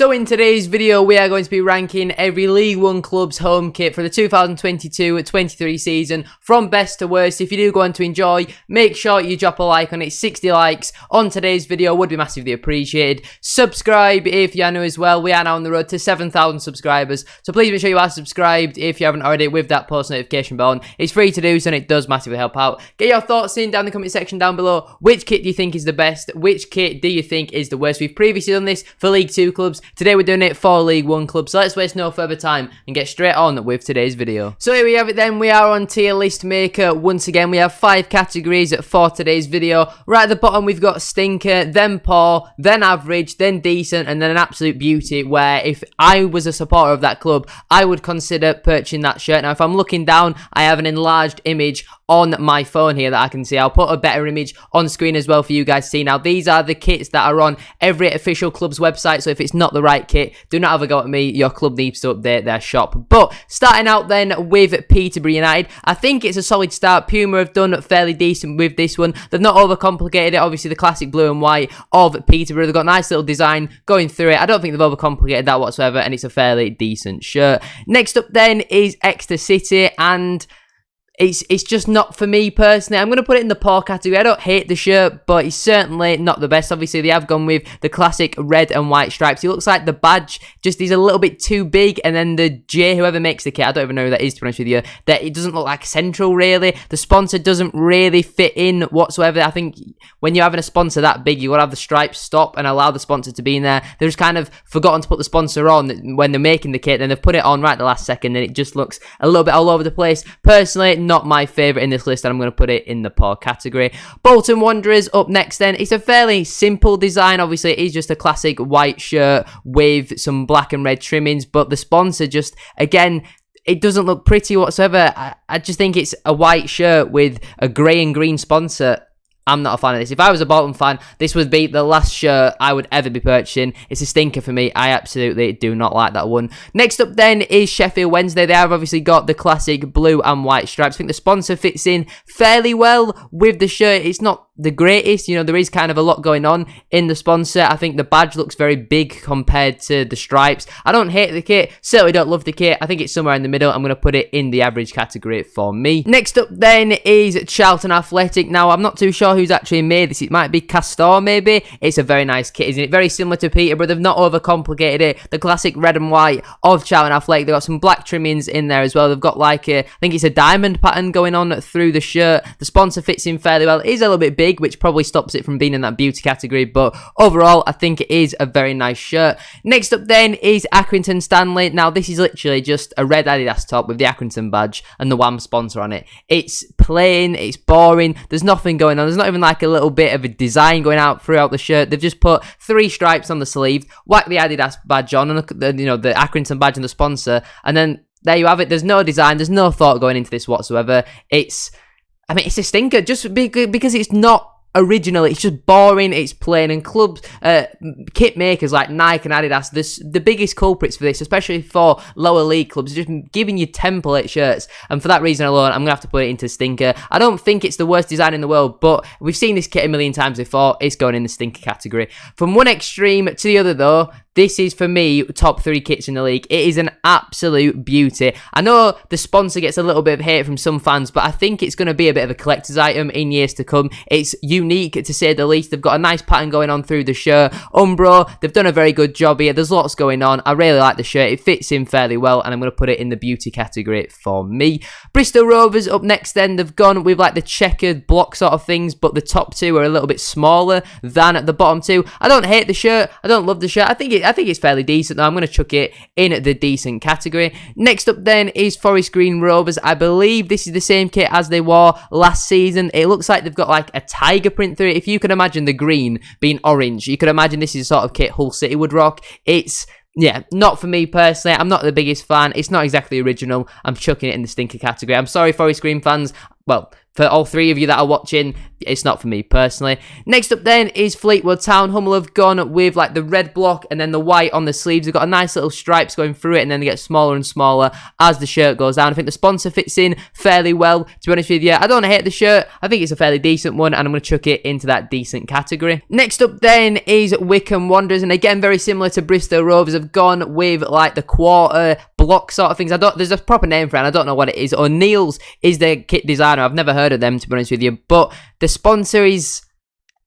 So in today's video, we are going to be ranking every League One club's home kit for the 2022-23 season from best to worst. If you do go on to enjoy, make sure you drop a like on it. 60 likes on today's video would be massively appreciated. Subscribe if you are new as well. We are now on the road to 7,000 subscribers. So please make sure you are subscribed if you haven't already with that post notification bell on. It's free to do so and it does massively help out. Get your thoughts in down in the comment section down below. Which kit do you think is the best? Which kit do you think is the worst? We've previously done this for League 2 clubs. Today we're doing it for League 1 clubs. So let's waste no further time and get straight on with today's video. So here we have it then. We are on tier list maker. Once again, we have 5 categories for today's video. Right at the bottom, we've got stinker, then poor, then average, then decent, and then an absolute beauty, where if I was a supporter of that club, I would consider purchasing that shirt. Now, if I'm looking down, I have an enlarged image on my phone here that I can see. I'll put a better image on screen as well for you guys to see. Now, these are the kits that are on every official club's website, so if it's not the right kit, do not have a go at me. Your club needs to update their shop. But starting out then with Peterborough United, I think it's a solid start. Puma have done fairly decent with this one. They've not overcomplicated it. Obviously, the classic blue and white of Peterborough. They've got a nice little design going through it. I don't think they've overcomplicated that whatsoever, and it's a fairly decent shirt. Next up then is Exeter City, and it's just not for me personally. I'm going to put it in the poor category. I don't hate the shirt, but it's certainly not the best. Obviously, they have gone with the classic red and white stripes. It looks like the badge just is a little bit too big, and then the J, whoever makes the kit, I don't even know who that is, to be honest with you, that it doesn't look like central, really. The sponsor doesn't really fit in whatsoever. I think when you're having a sponsor that big, you got to have the stripes stop and allow the sponsor to be in there. They've just kind of forgotten to put the sponsor on when they're making the kit, then they've put it on right at the last second, and it just looks a little bit all over the place. Personally, not my favourite in this list, and I'm going to put it in the poor category. Bolton Wanderers up next then. It's a fairly simple design. Obviously, it is just a classic white shirt with some black and red trimmings, but the sponsor just, again, it doesn't look pretty whatsoever. I just think it's a white shirt with a grey and green sponsor. I'm not a fan of this. If I was a Bolton fan, this would be the last shirt I would ever be purchasing. It's a stinker for me. I absolutely do not like that one. Next up then is Sheffield Wednesday. They have obviously got the classic blue and white stripes. I think the sponsor fits in fairly well with the shirt. It's not the greatest, you know, there is kind of a lot going on in the sponsor. I think the badge looks very big compared to the stripes. I don't hate the kit, certainly don't love the kit. I think it's somewhere in the middle. I'm going to put it in the average category for me. Next up then is Charlton Athletic. Now, I'm not too sure who's actually made this. It might be Castor, maybe. It's a very nice kit, isn't it? Very similar to Peterborough. They've not overcomplicated it. The classic red and white of Charlton Athletic. They've got some black trimmings in there as well. They've got like I think it's a diamond pattern going on through the shirt. The sponsor fits in fairly well. It is a little bit big, which probably stops it from being in that beauty category, but overall I think it is a very nice shirt. Next up then is Accrington Stanley. Now this is literally just a red Adidas top with the Accrington badge and the Wham sponsor on it. It's plain, it's boring, there's nothing going on. There's not even like a little bit of a design going out throughout the shirt. They've just put 3 stripes on the sleeve, whack the Adidas badge on, and the Accrington badge and the sponsor, and then there you have it. There's no design, there's no thought going into this whatsoever. It's a stinker just because it's not original. It's just boring, it's plain, and clubs, kit makers like Nike and Adidas, the biggest culprits for this, especially for lower league clubs, just giving you template shirts, and for that reason alone, I'm going to have to put it into stinker. I don't think it's the worst design in the world, but we've seen this kit a million times before. It's going in the stinker category. From one extreme to the other though, this is, for me, top 3 kits in the league. It is an absolute beauty. I know the sponsor gets a little bit of hate from some fans, but I think it's going to be a bit of a collector's item in years to come. It's unique, to say the least. They've got a nice pattern going on through the shirt. Umbro, they've done a very good job here. There's lots going on. I really like the shirt. It fits in fairly well, and I'm going to put it in the beauty category for me. Bristol Rovers up next then. They've gone with like the checkered block sort of things, but the top 2 are a little bit smaller than the bottom 2. I don't hate the shirt. I don't love the shirt. I think it's fairly decent though. I'm going to chuck it in the decent category. Next up then is Forest Green Rovers. I believe this is the same kit as they wore last season. It looks like they've got like a tiger print through it. If you can imagine the green being orange, you could imagine this is the sort of kit Hull City would rock. It's, yeah, not for me personally. I'm not the biggest fan. It's not exactly original. I'm chucking it in the stinker category. I'm sorry, Forest Green fans. Well, for all three of you that are watching, it's not for me personally. Next up then is Fleetwood Town. Hummel have gone with like the red block and then the white on the sleeves. They've got a nice little stripes going through it, and then they get smaller and smaller as the shirt goes down. I think the sponsor fits in fairly well, to be honest with you. I don't hate the shirt. I think it's a fairly decent one, and I'm going to chuck it into that decent category. Next up then is Wycombe Wanderers, and again, very similar to Bristol Rovers, have gone with like the quarter block sort of things. There's a proper name for it, and I don't know what it is. O'Neill's is their kit designer. I've never heard of them, to be honest with you, but the sponsor is,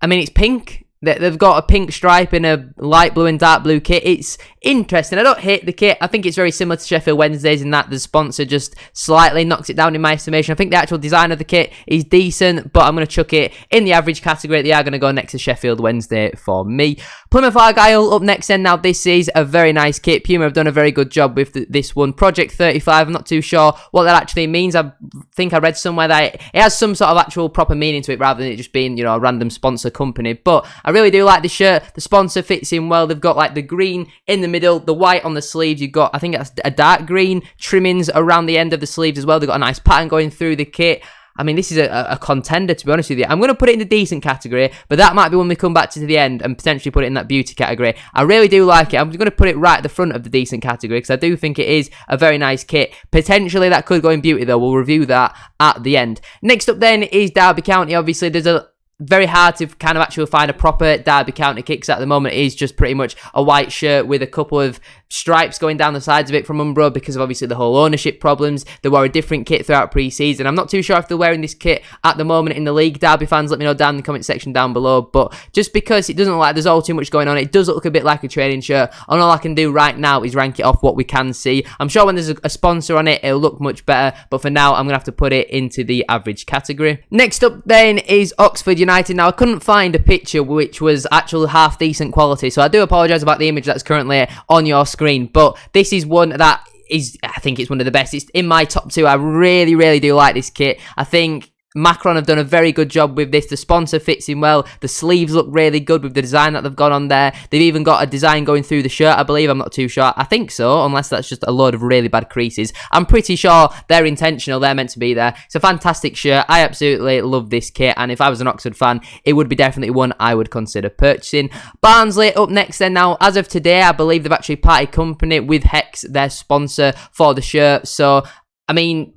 I mean, it's pink. They've got a pink stripe and a light blue and dark blue kit. It's interesting. I don't hate the kit. I think it's very similar to Sheffield Wednesdays in that the sponsor just slightly knocks it down in my estimation. I think the actual design of the kit is decent, but I'm going to chuck it in the average category. They are going to go next to Sheffield Wednesday for me. Plymouth Argyle up next then. Now, this is a very nice kit. Puma have done a very good job with this one. Project 35, I'm not too sure what that actually means. I think I read somewhere that it has some sort of actual proper meaning to it rather than it just being, you know, a random sponsor company. But I really do like the shirt. The sponsor fits in well. They've got like the green in the middle, the white on the sleeves. You've got, I think that's a dark green trimmings around the end of the sleeves as well. They've got a nice pattern going through the kit. I mean, this is a contender, to be honest with you. I'm going to put it in the decent category, but that might be when we come back to the end and potentially put it in that beauty category. I really do like it. I'm going to put it right at the front of the decent category because I do think it is a very nice kit. Potentially that could go in beauty though. We'll review that at the end. Next up then is Derby County. Obviously, there's a very hard to kind of actually find a proper Derby County kit because at the moment it is just pretty much a white shirt with a couple of stripes going down the sides of it from Umbro because of obviously the whole ownership problems. They wore a different kit throughout pre-season. I'm not too sure if they're wearing this kit at the moment in the league. Derby fans, let me know down in the comment section down below. But just because it doesn't look like there's all too much going on, it does look a bit like a training shirt. And all I can do right now is rank it off what we can see. I'm sure when there's a sponsor on it, it'll look much better. But for now, I'm going to have to put it into the average category. Next up then is Oxford United. Now, I couldn't find a picture which was actual half decent quality. So I do apologise about the image that's currently on your screen. But this is one that is, I think it's one of the best. It's in my top 2. I really, really do like this kit. I think Macron have done a very good job with this. The sponsor fits in well. The sleeves look really good with the design that they've got on there. They've even got a design going through the shirt, I believe. I'm not too sure. I think so, unless that's just a load of really bad creases. I'm pretty sure they're intentional. They're meant to be there. It's a fantastic shirt. I absolutely love this kit, and if I was an Oxford fan, it would be definitely one I would consider purchasing. Barnsley up next then. Now, as of today, I believe they've actually parted company with Hex, their sponsor for the shirt. So, I mean,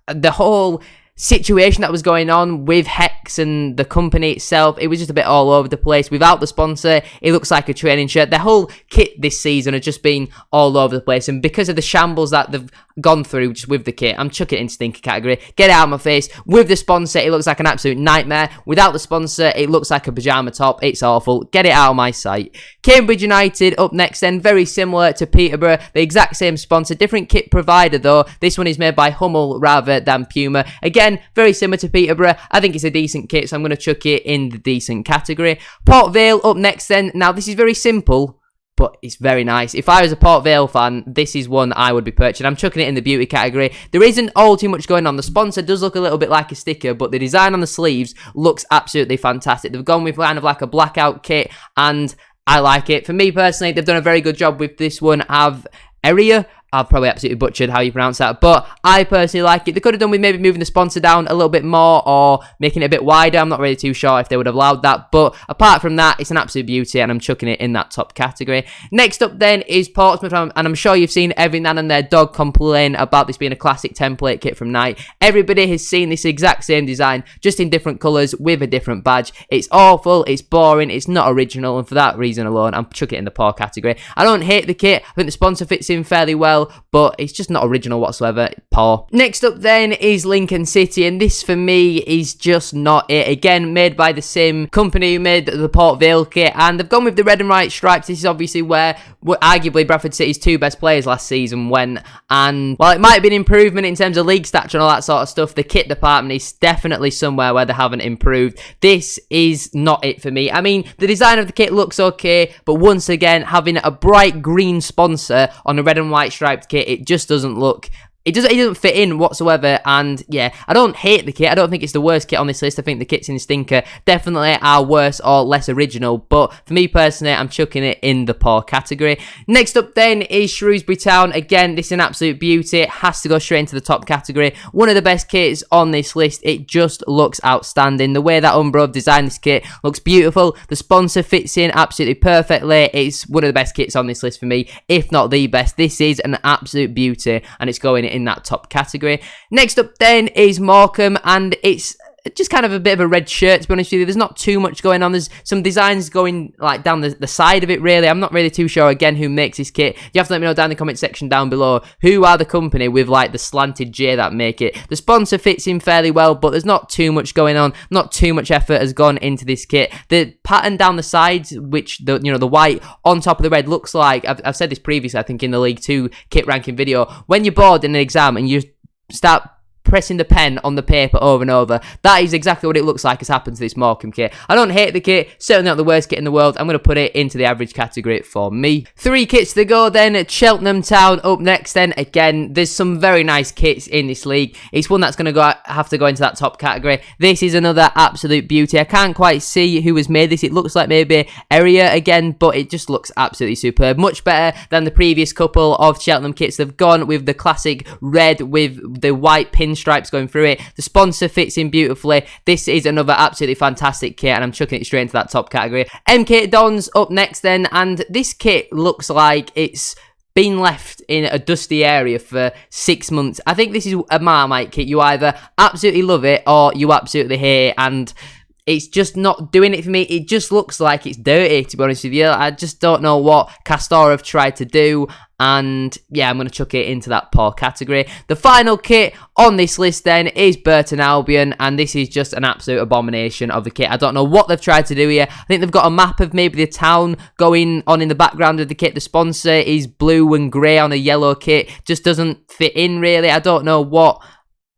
the whole situation that was going on with Hex and the company itself, it was just a bit all over the place. Without the sponsor, it looks like a training shirt. The whole kit this season has just been all over the place, and because of the shambles that they've gone through just with the kit, I'm chucking it in stinker category. Get it out of my face. With the sponsor, it looks like an absolute nightmare. Without the sponsor, it looks like a pyjama top. It's awful. Get it out of my sight. Cambridge United up next then, very similar to Peterborough, the exact same sponsor, different kit provider though. This one is made by Hummel rather than Puma. Again, very similar to Peterborough. I think it's a decent kit, so I'm going to chuck it in the decent category. Port Vale up next then. Now, this is very simple, but it's very nice. If I was a Port Vale fan, this is one I would be purchasing. I'm chucking it in the beauty category. There isn't all too much going on. The sponsor does look a little bit like a sticker, but the design on the sleeves looks absolutely fantastic. They've gone with kind of like a blackout kit, and I like it. For me personally, they've done a very good job with this one. I've probably absolutely butchered how you pronounce that, but I personally like it. They could have done with maybe moving the sponsor down a little bit more or making it a bit wider. I'm not really too sure if they would have allowed that, but apart from that, it's an absolute beauty, and I'm chucking it in that top category. Next up then is Portsmouth, and I'm sure you've seen every nan and their dog complain about this being a classic template kit from Nike. Everybody has seen this exact same design, just in different colours with a different badge. It's awful, it's boring, it's not original, and for that reason alone, I'm chucking it in the poor category. I don't hate the kit. I think the sponsor fits in fairly well, but it's just not original whatsoever. Poor. Next up then is Lincoln City, and this for me is just not it. Again, made by the same company who made the Port Vale kit, and they've gone with the red and white stripes. This is obviously where arguably Bradford City's 2 best players last season went, and while it might have been improvement in terms of league stature and all that sort of stuff, the kit department is definitely somewhere where they haven't improved. This is not it for me. I mean, the design of the kit looks okay, but once again, having a bright green sponsor on a red and white striped kit, it just doesn't look it doesn't fit in whatsoever. And yeah, I don't hate the kit. I don't think it's the worst kit on this list. I think the kits in the stinker definitely are worse or less original, but for me personally, I'm chucking it in the poor category. Next up then is Shrewsbury Town. Again, this is an absolute beauty. It has to go straight into the top category. One of the best kits on this list. It just looks outstanding. The way that Umbro designed this kit looks beautiful. The sponsor fits in absolutely perfectly. It's one of the best kits on this list for me, if not the best. This is an absolute beauty, and it's going in that top category. Next up then is Markham, and it's just kind of a bit of a red shirt, to be honest with you. There's not too much going on. There's some designs going like down the side of it, really. I'm not really too sure, again, who makes this kit. You have to let me know down in the comment section down below who are the company with like the slanted J that make it. The sponsor fits in fairly well, but there's not too much going on. Not too much effort has gone into this kit. The pattern down the sides, which the white on top of the red looks like, I've said this previously, I think in the League 2 kit ranking video, when you're bored in an exam and you start pressing the pen on the paper over and over, that is exactly what it looks like has happened to this Markham kit. I don't hate the kit, certainly not the worst kit in the world. I'm going to put it into the average category for me. 3 kits to go then. At Cheltenham Town up next then. Again, there's some very nice kits in this league. It's one that's going to have to go into that top category. This is another absolute beauty. I can't quite see who has made this. It looks like maybe Area again, but it just looks absolutely superb. Much better than the previous couple of Cheltenham kits. They've gone with the classic red with the white pinstripes going through it. The sponsor fits in beautifully. This is another absolutely fantastic kit, and I'm chucking it straight into that top category. MK Dons up next then, and this kit looks like it's been left in a dusty area for 6 months. I think this is a Marmite kit. You either absolutely love it or you absolutely hate it, and it's just not doing it for me. It just looks like it's dirty, to be honest with you. I just don't know what Castor have tried to do. And yeah, I'm going to chuck it into that poor category. The final kit on this list then is Burton Albion, and this is just an absolute abomination of the kit. I don't know what they've tried to do here. I think they've got a map of maybe the town going on in the background of the kit. The sponsor is blue and grey on a yellow kit. Just doesn't fit in, really. I don't know what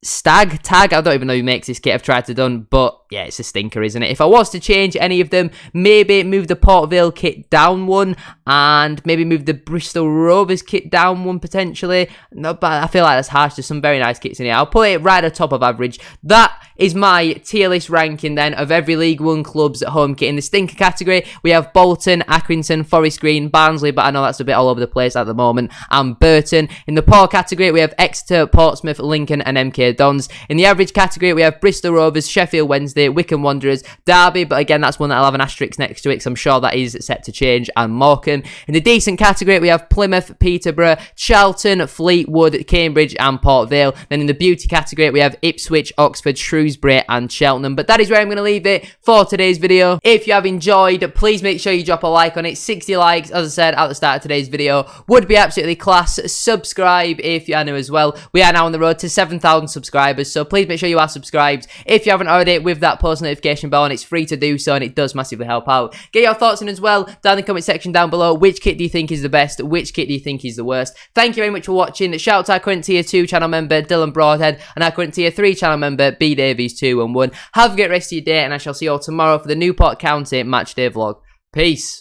tag, I don't even know who makes this kit, I've tried to done, but yeah, it's a stinker, isn't it? If I was to change any of them, maybe move the Port Vale kit down one, and maybe move the Bristol Rovers kit down one, potentially. No, but I feel like that's harsh. There's some very nice kits in here. I'll put it right at the top of average. That is my tier list ranking then of every League 1 club's home kit. In the stinker category, we have Bolton, Accrington, Forest Green, Barnsley, but I know that's a bit all over the place at the moment, and Burton. In the poor category, we have Exeter, Portsmouth, Lincoln, and MK Dons. In the average category, we have Bristol Rovers, Sheffield Wednesday, Wycombe Wanderers, Derby, but again, that's one that'll have an asterisk next to it, because I'm sure that is set to change, and Morecambe. In the decent category, we have Plymouth, Peterborough, Charlton, Fleetwood, Cambridge, and Port Vale. Then in the beauty category, we have Ipswich, Oxford, Shrewsbury, and Cheltenham. But that is where I'm going to leave it for today's video. If you have enjoyed, please make sure you drop a like on it. 60 likes, as I said at the start of today's video, would be absolutely class. Subscribe if you are new as well. We are now on the road to 7,000 subscribers, so please make sure you are subscribed if you haven't already, with that post notification bell, and it's free to do so, and it does massively help out. Get your thoughts in as well down in the comment section down below. Which kit do you think is the best? Which kit do you think is the worst? Thank you very much for watching. Shout out to our current tier 2 channel member Dylan Broadhead, and our current tier 3 channel member B Davies 211. Have a great rest of your day, and I shall see you all tomorrow for the Newport County match day vlog. Peace.